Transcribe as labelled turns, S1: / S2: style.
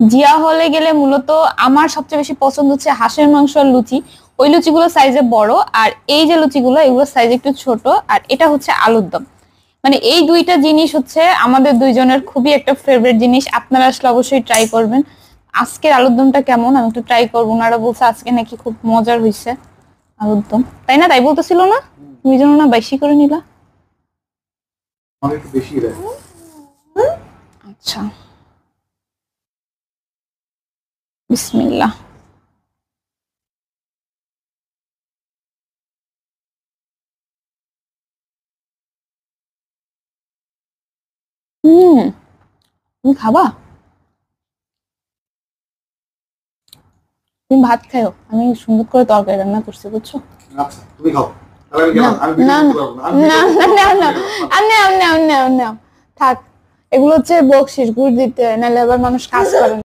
S1: জিয়া হলে গেলে মূলত আমার সবচেয়ে বেশি পছন্দ হচ্ছে হাঁসের মাংস আর লুচি। ওই লুচিগুলো সাইজে বড়, আর এই যে লুচিগুলো এগুলো সাইজে একটু ছোট, আর এটা হচ্ছে আলুর দম। মানে এই দুইটা জিনিস হচ্ছে আমাদের দুইজনের খুবই একটা ফেভারিট জিনিস। আপনারা আসলে অবশ্যই ট্রাই করবেন। আজকের আলুর দমটা কেমন আমি একটু ট্রাই করবো। ওনারা বলছে আজকে নাকি খুব মজার হয়েছে আলুর দম, তাই না? তাই বলতেছিল না? তুমি যেন না বেশি করে নিলা।
S2: অনেক বেশি দেয়।
S1: আচ্ছা, বিসমিল্লাহ। হুম, তুমি খাবা? তুমি ভাত খাও, আমি সুন্দর করে তরকারি রান্না করছি, বুঝছো?
S2: আচ্ছা তুমি খাও, তাহলে আমি গেলাম। আমি
S1: না
S2: ভিডিও করতে পারবো না, আমি
S1: না
S2: ভিডিও
S1: না
S2: করতে
S1: না না না না না, থাক। এগুলো হচ্ছে বকশিস, ঘুষ দিতে হয়, নাহলে আবার মানুষ কাজ করে না।